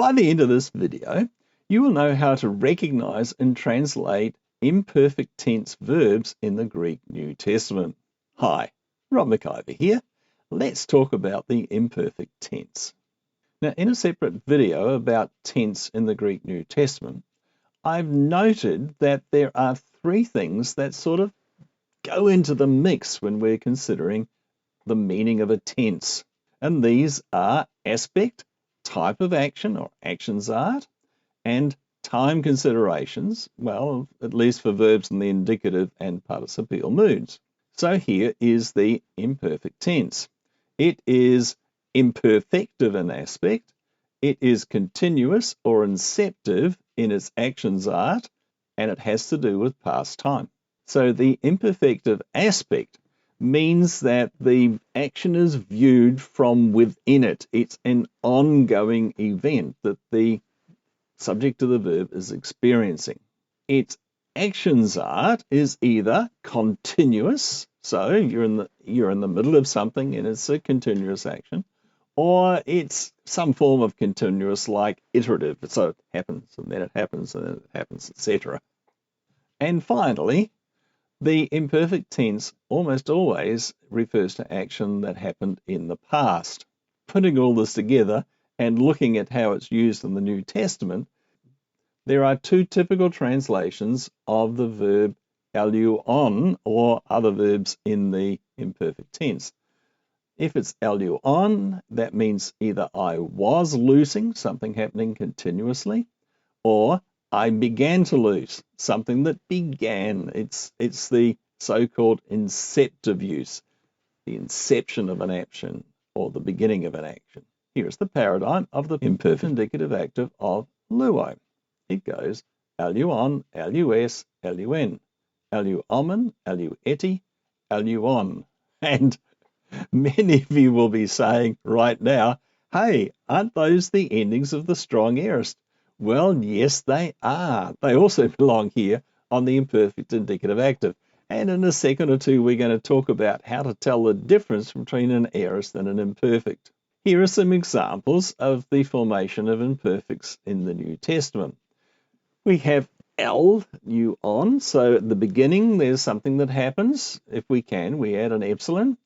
By the end of this video, you will know how to recognize and translate imperfect tense verbs in the Greek New Testament. Hi, Rob McIver here. Let's talk about the imperfect tense. Now, in a separate video about tense in the Greek New Testament, I've noted that there are three things that sort of go into the mix when we're considering the meaning of a tense. And these are aspect, type of action or actionsart, and time considerations, well, at least for verbs in the indicative and participial moods. So here is the imperfect tense. It is imperfective in aspect, it is continuous or inceptive in its actionsart, and it has to do with past time. So the imperfective aspect means that the action is viewed from within it. It's an ongoing event that the subject of the verb is experiencing. Its actionsart is either continuous, so you're in the middle of something and it's a continuous action, or it's some form of continuous like iterative, so it happens and then it happens and then it happens, etc. And finally, the imperfect tense almost always refers to action that happened in the past. Putting all this together and looking at how it's used in the New Testament, there are two typical translations of the verb eleuon or other verbs in the imperfect tense. If it's eleuon, that means either I was loosing, something happening continuously, or I began to lose, something that began. It's the so-called inceptive use, the inception of an action or the beginning of an action. Here's the paradigm of the imperfect indicative active of luo. It goes eleuon, eleues, eleuen, eleuomen, eleueti, eleuon. And many of you will be saying right now, hey, aren't those the endings of the strong aorist? Well, yes, they are. They also belong here on the imperfect indicative active. And in a second or two, we're going to talk about how to tell the difference between an aorist and an imperfect. Here are some examples of the formation of imperfects in the New Testament. We have eleuon, so at the beginning, there's something that happens. If we can, we add an epsilon,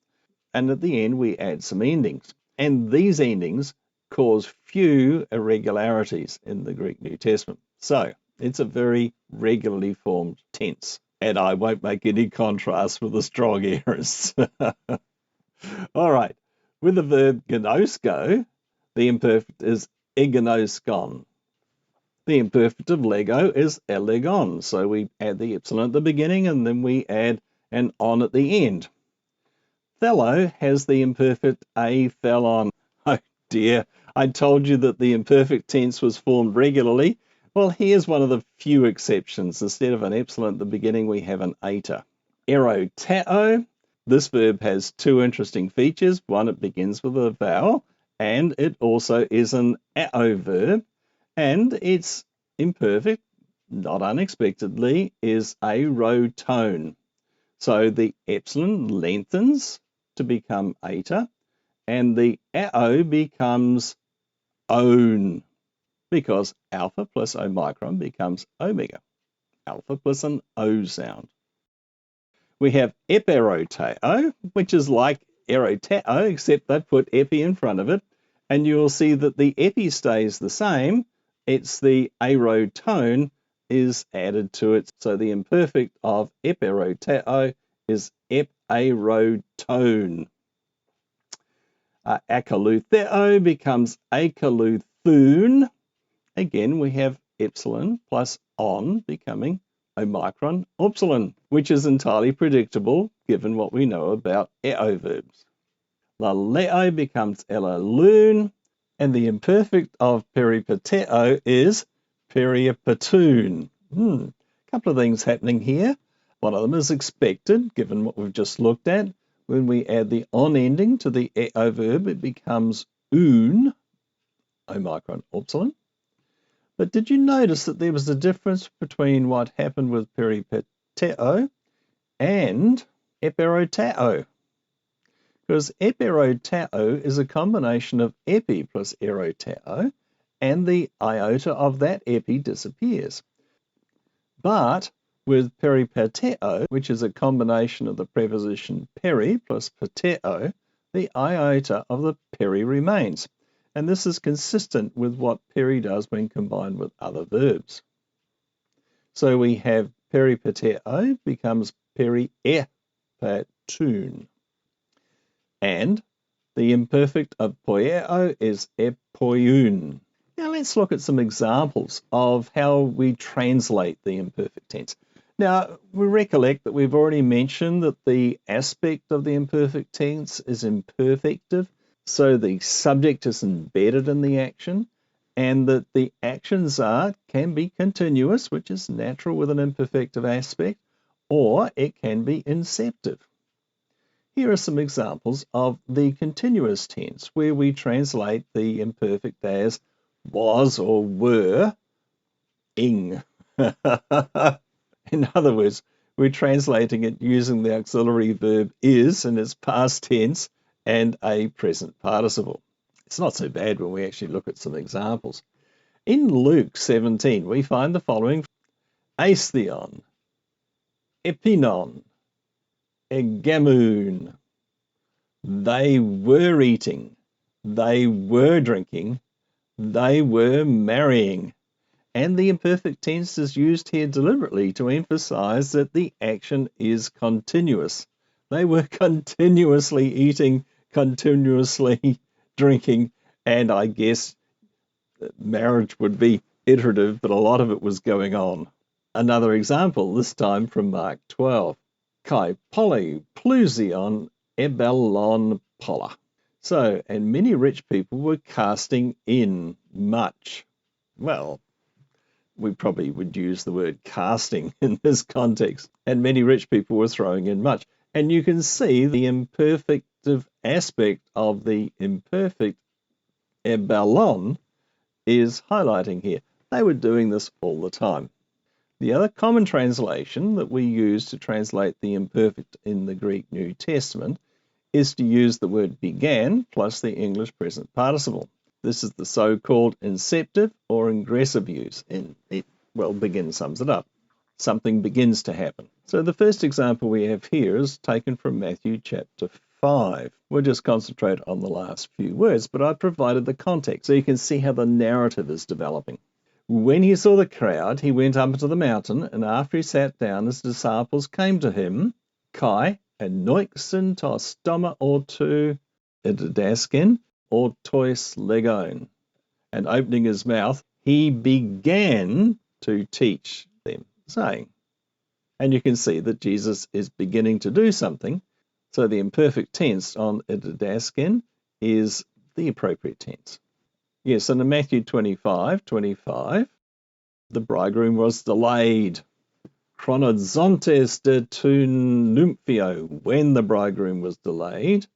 and at the end, we add some endings. And these endings cause few irregularities in the Greek New Testament. So it's a very regularly formed tense. And I won't make any contrast with the strong aorists. All right. With the verb gnosko, the imperfect is egnoskon. The imperfect of lego is elegon. So we add the epsilon at the beginning and then we add an on at the end. Thelo has the imperfect athelon. Oh dear, I told you that the imperfect tense was formed regularly. Well, here's one of the few exceptions. Instead of an epsilon at the beginning, we have an eta. Erotao, this verb has two interesting features. One, it begins with a vowel, and it also is an ao verb, and its imperfect, not unexpectedly, is aerotone. So the epsilon lengthens to become eta, and the ao becomes own, because alpha plus omicron becomes omega, alpha plus an O sound. We have eperotao, which is like erotao, except they put epi in front of it, and you will see that the epi stays the same. It's the aerotone is added to it. So the imperfect of eperotao is epaerotone. Akalutheo becomes akaluthune. Again, we have epsilon plus on becoming omicron upsilon, which is entirely predictable given what we know about eo verbs. Laleo becomes elaloon, and the imperfect of peripateo is periapatoon. A couple of things happening here. One of them is expected, given what we've just looked at. When we add the on ending to the eo verb, it becomes oon, omicron upsilon. But did you notice that there was a difference between what happened with peripateo and eperotao? Because eperotao is a combination of epi plus erotao, and the iota of that epi disappears. But with peripateo, which is a combination of the preposition peri plus pateo, the iota of the peri remains. And this is consistent with what peri does when combined with other verbs. So we have peripateo becomes periepatun. And the imperfect of poieo is epoiun. Now let's look at some examples of how we translate the imperfect tense. Now, we recollect that we've already mentioned that the aspect of the imperfect tense is imperfective, so the subject is embedded in the action, and that the actionsart can be continuous, which is natural with an imperfective aspect, or it can be inceptive. Here are some examples of the continuous tense, where we translate the imperfect as was or were ing. In other words, we're translating it using the auxiliary verb is in its past tense and a present participle. It's not so bad when we actually look at some examples. In Luke 17, we find the following: aistheon, epinon, egamoon. They were eating, they were drinking, they were marrying. And the imperfect tense is used here deliberately to emphasize that the action is continuous. They were continuously eating, continuously drinking, and I guess marriage would be iterative, but a lot of it was going on. Another example, this time from Mark 12. Kai poly plusion ebellon polla. So, and many rich people were casting in much. Well, we probably would use the word casting in this context. And many rich people were throwing in much. And you can see the imperfective aspect of the imperfect ebellon is highlighting here. They were doing this all the time. The other common translation that we use to translate the imperfect in the Greek New Testament is to use the word began plus the English present participle. This is the so-called inceptive or ingressive use, and it, well, begin sums it up. Something begins to happen. So the first example we have here is taken from Matthew chapter 5. We'll just concentrate on the last few words, but I provided the context so you can see how the narrative is developing. When he saw the crowd, he went up into the mountain, and after he sat down, his disciples came to him, kai enoixen to stoma ortu ididasken, or tois legon, and opening his mouth, he began to teach them, saying. And you can see that Jesus is beginning to do something. So the imperfect tense on ididasken is the appropriate tense. Yes, and in Matthew 25, the bridegroom was delayed. Chronozontes de tun nymphio, when the bridegroom was delayed.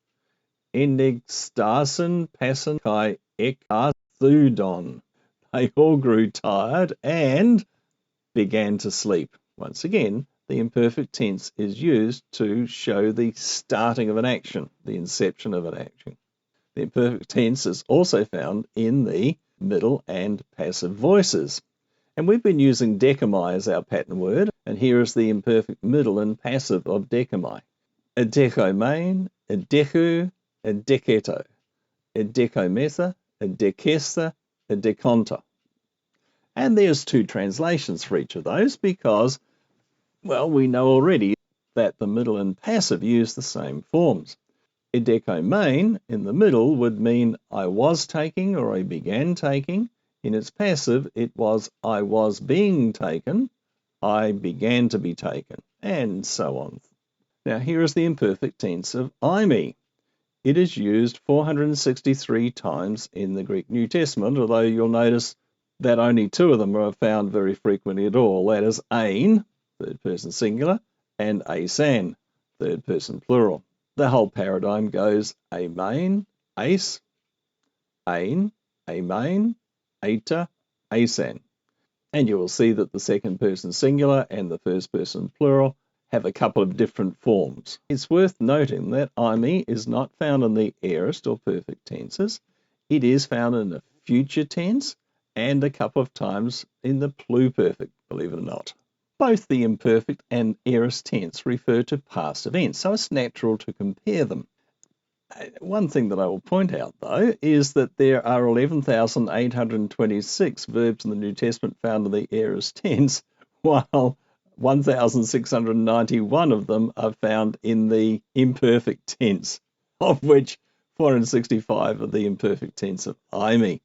Enigstasen passen kai ekathudon. They all grew tired and began to sleep. Once again, the imperfect tense is used to show the starting of an action, the inception of an action. The imperfect tense is also found in the middle and passive voices. And we've been using decami as our pattern word, and here is the imperfect middle and passive of decami. Edecomain, edecu, edeceto, edecomesa, edecesta, edeconta. And there's two translations for each of those because, well, we know already that the middle and passive use the same forms. Edecomain in the middle would mean I was taking or I began taking. In its passive, it was I was being taken, I began to be taken, and so on. Now here is the imperfect tense of eīmī. It is used 463 times in the Greek New Testament, although you'll notice that only two of them are found very frequently at all. That is ein, third person singular, and eisan, third person plural. The whole paradigm goes amen, eis, ein, amen, eita, eisan. And you will see that the second person singular and the first person plural have a couple of different forms. It's worth noting that eīmī is not found in the aorist or perfect tenses. It is found in the future tense and a couple of times in the pluperfect, believe it or not. Both the imperfect and aorist tense refer to past events, so it's natural to compare them. One thing that I will point out, though, is that there are 11,826 verbs in the New Testament found in the aorist tense, while 1,691 of them are found in the imperfect tense, of which 465 are the imperfect tense of eīmī.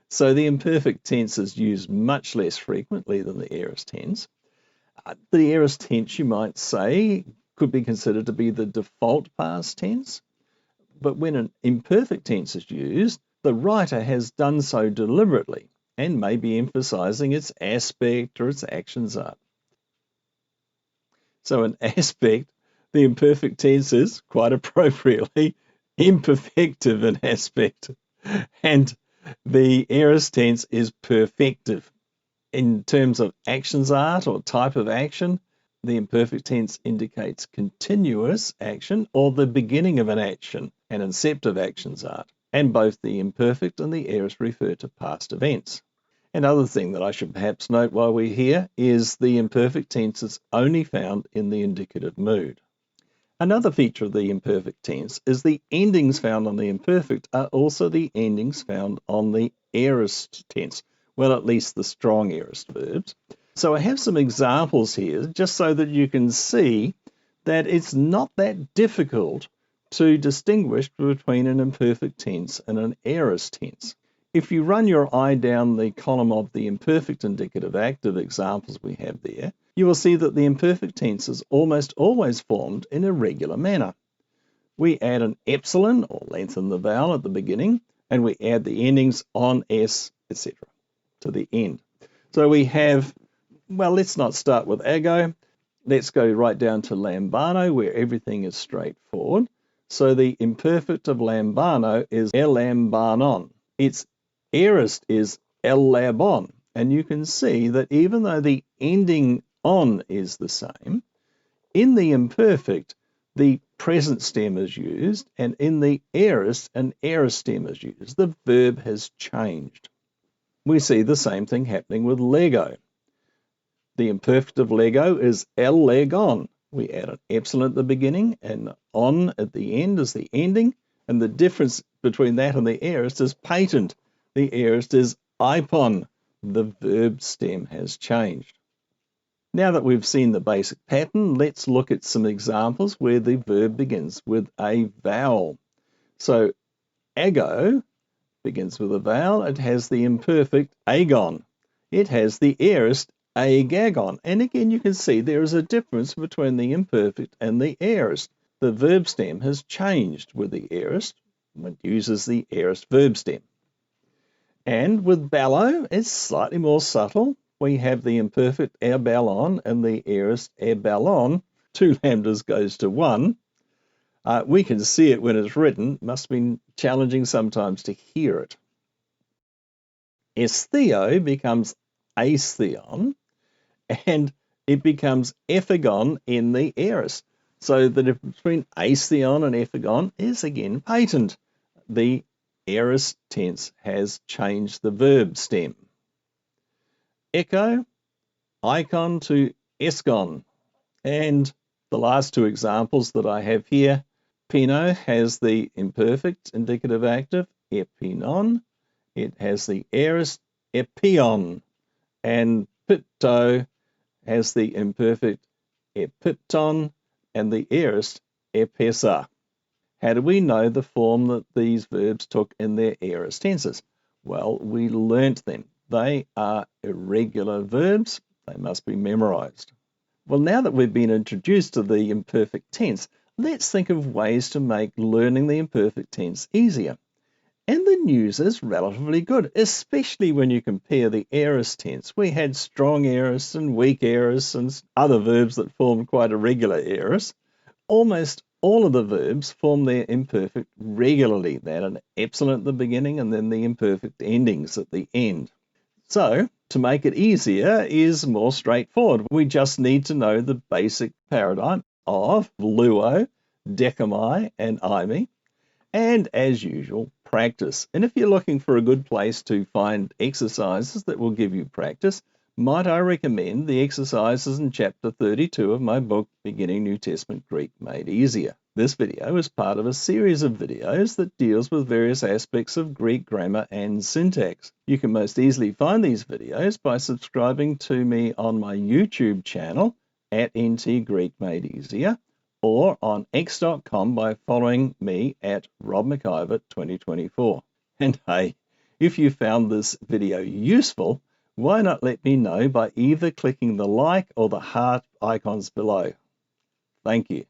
So the imperfect tense is used much less frequently than the aorist tense. The aorist tense, you might say, could be considered to be the default past tense. But when an imperfect tense is used, the writer has done so deliberately and may be emphasizing its aspect or its actionsart. So an aspect, the imperfect tense is, quite appropriately, imperfective in aspect. And the aorist tense is perfective. In terms of actionsart or type of action, the imperfect tense indicates continuous action or the beginning of an action, an inceptive actionsart, and both the imperfect and the aorist refer to past events. Another thing that I should perhaps note while we're here is the imperfect tense is only found in the indicative mood. Another feature of the imperfect tense is the endings found on the imperfect are also the endings found on the aorist tense, well, at least the strong aorist verbs. So I have some examples here just so that you can see that it's not that difficult to distinguish between an imperfect tense and an aorist tense. If you run your eye down the column of the imperfect indicative active examples we have there, you will see that the imperfect tense is almost always formed in a regular manner. We add an epsilon, or lengthen the vowel at the beginning, and we add the endings on s, etc. to the end. So we have, well, let's not start with ago. Let's go right down to lambano, where everything is straightforward. So the imperfect of lambano is elambanon. Its aorist is el-labon. And you can see that even though the ending on is the same, in the imperfect, the present stem is used, and in the aorist, an aorist stem is used. The verb has changed. We see the same thing happening with Lego. The imperfect of Lego is el-legon. We add an epsilon at the beginning and on at the end is the ending, and the difference between that and the aorist is patent. The aorist is ipon. The verb stem has changed. Now that we've seen the basic pattern, let's look at some examples where the verb begins with a vowel. So ago begins with a vowel. It has the imperfect agon. It has the aorist agagon. And again, you can see there is a difference between the imperfect and the aorist. The verb stem has changed with the aorist. It uses the aorist verb stem. And with bellow, it's slightly more subtle. We have the imperfect erballon and the aorist erballon. 2 lambdas goes to 1. We can see it when it's written. It must have been challenging sometimes to hear it. Estheo becomes aestheon, and it becomes ephagon in the aorist. So the difference between aestheon and ephagon is again patent. The aorist tense has changed the verb stem. Echo, icon to esgon. And the last 2 examples that I have here, pino has the imperfect indicative active, epinon. It has the aorist epion. And pipto has the imperfect epipton and the aorist epesa. How do we know the form that these verbs took in their aorist tenses? Well, we learnt them. They are irregular verbs. They must be memorized. Well, now that we've been introduced to the imperfect tense, let's think of ways to make learning the imperfect tense easier. And the news is relatively good, especially when you compare the aorist tense. We had strong aorists and weak aorists and other verbs that formed quite irregular aorists. Almost all of the verbs form their imperfect regularly. They had an epsilon at the beginning and then the imperfect endings at the end. So, to make it easier is more straightforward. We just need to know the basic paradigm of luo, decami, and eīmī, and as usual, practice. And if you're looking for a good place to find exercises that will give you practice, might I recommend the exercises in Chapter 32 of my book, Beginning New Testament Greek Made Easier. This video is part of a series of videos that deals with various aspects of Greek grammar and syntax. You can most easily find these videos by subscribing to me on my YouTube channel at NT Greek Made Easier, or on x.com by following me at Rob McIver 2024. And hey, if you found this video useful, why not let me know by either clicking the like or the heart icons below? Thank you.